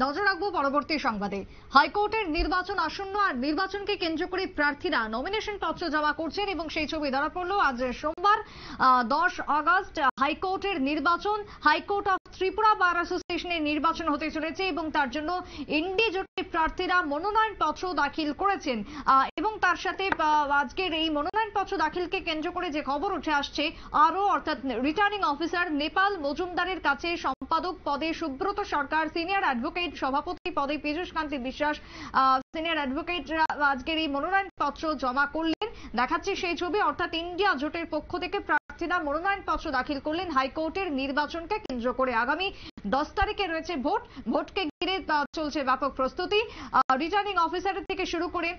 নজর রাখবো পরবর্তী সংবাদে। হাইকোর্টের নির্বাচন আসন্ন, আর নির্বাচনকে কেন্দ্র করে প্রার্থীরা নমিনেশন পত্র জমা করছেন এবং সেই ছবি ধরা পড়লো আজ সোমবার 10 আগস্ট হাইকোর্টের নির্বাচন। হাইকোর্ট অফ ত্রিপুরা বার অ্যাসোসিয়েশনের নির্বাচন হতে চলেছে এবং তার জন্য এনডি জোটের প্রার্থীরা মনোনয়ন পত্র দাখিল করেছেন এবং তার সাথে আজকের এই মনোনয়ন পত্র দাখিলকে কেন্দ্র করে যে খবর উঠে আসছে, আরও অর্থাৎ রিটার্নিং অফিসার নেপাল মজুমদারের কাছে সম্পাদক পদে সুব্রত সরকার, সিনিয়র অ্যাডভোকেট সভাপতি পদে পীযূষ কান্তি বিশ্বাস, সিনিয়র অ্যাডভোকেটরা আজকের এই মনোনয়ন পত্র জমা করলেন। দেখাচ্ছে সেই ছবি, অর্থাৎ ইন্ডিয়া জোটের পক্ষ থেকে প্রার্থীরা মনোনয়ন পত্র দাখিল করলেন হাইকোর্টের নির্বাচনকে কেন্দ্র করে। আগামী 10 তারিখে রয়েছে ভোট। ভোটকে ঘিরে চলছে ব্যাপক প্রস্তুতি। রিটার্নিং অফিসারের থেকে শুরু করে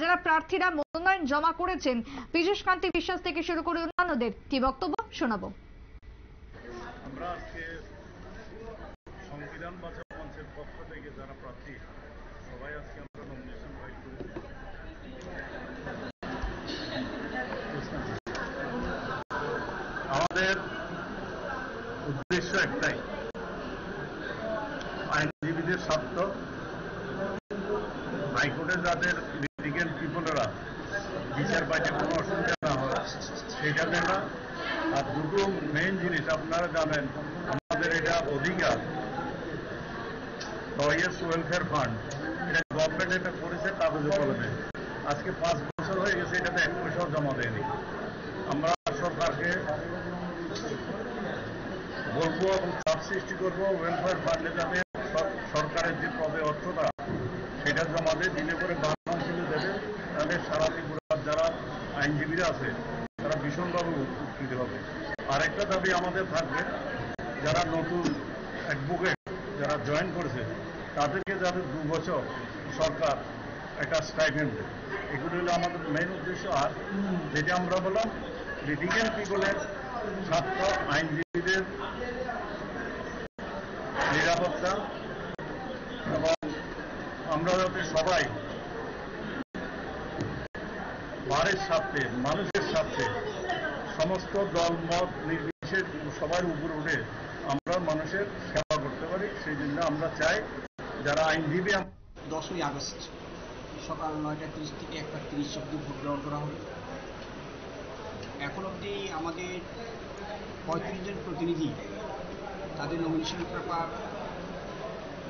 যারা প্রার্থীরা মনোনয়ন জমা করেছেন, পীযূষ কান্তি বিশ্বাস থেকে শুরু করে অন্যান্যদের কি বক্তব্য শোনাবো। আমরা আজকে সংবিধান বাঁচাও মঞ্চের পক্ষ থেকে যারা প্রার্থী সবাই আজকে আমরা নমিনেশন ফাইল করেছি। আমাদের উদ্দেশ্য একটাই, আইনজীবীদের স্বার্থ, হাইকোর্টে যাদের লিটিগেন্ট পিপলেরা বিচার পাইতে কোনো অসুবিধা না হয় সেটা দেখা। আর দুটো মেইন জিনিস আপনারা জানেন, আমাদের এটা অধিকার, লয়ার্স ওয়েলফেয়ার ফান্ড, এটা গভর্নমেন্ট এটা করেছে কাগজে কলমে। আজকে 5 বছর হয়ে গেছে, এটাতে 1 পয়সাও জমা দেয়নি। আমরা সরকারকে বলবো এবং চাপ সৃষ্টি করবো, ওয়েলফেয়ার ফান্ডে যাতে সরকারের যে পদে অর্থটা সেটা জমা দিলে করে বাহান্ন তুলে দেবে, তাহলে সারা ত্রিপুরার যারা আইনজীবীরা আছে তারা ভীষণভাবে উপকৃত হবে। আরেকটা দাবি আমাদের থাকবে, যারা নতুন অ্যাডভোকেট যারা জয়েন করেছে তাদেরকে যাতে 2 বছর সরকার একটা স্টাইপেন্ড দেয়, এগুলো হলো আমাদের মেইন উদ্দেশ্য। আর যেটা আমরা বললাম, লিটিগেন্ট পিপলের ছাত্র আইনজীবীদের নিরাপত্তা, এবং আমরা যাতে সবাই বারের স্বার্থে, মানুষের স্বার্থে, সমস্ত দল মত নির্বিশেষে সবার উপরে উঠে আমরা মানুষের সেবা করতে পারি, সেই জন্য আমরা চাই যারা আইনজীবী। 10ই আগস্ট সকাল 9টা 30 থেকে 1টা 30 অবধি ভোট গ্রহণ করা হবে। এখন অবধি আমাদের 35 জন প্রতিনিধি তাদের নমিনেশন পেপার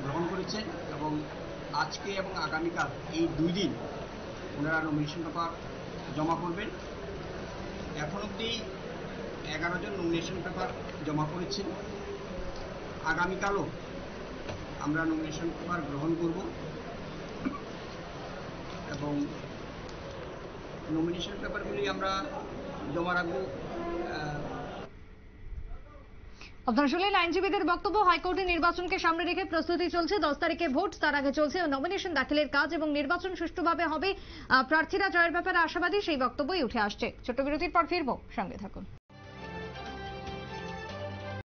গ্রহণ করেছেন এবং আজকে এবং আগামীকাল এই 2 দিন ওনারা নমিনেশন পেপার জমা করবেন। এখন অবধি 11 জন নমিনেশন পেপার জমা করেছেন। আগামীকালও আমরা নমিনেশন পেপার গ্রহণ করব এবং নমিনেশন পেপারগুলি আমরা জমা রাখবো। আপনারা শুনলেন আইনজীবীদের বক্তব্য। হাইকোর্টের নির্বাচনকে সামনে রেখে প্রস্তুতি চলছে। 10 তারিখে ভোট, তার আগে চলছে নমিনেশন দাখিলের কাজ এবং নির্বাচন সুষ্ঠুভাবে হবে। প্রার্থীরা জয়ের ব্যাপারে আশাবাদী, সেই বক্তব্যই উঠে আসছে। ছোট্ট বিরতির পর ফিরবো, সঙ্গে থাকুন।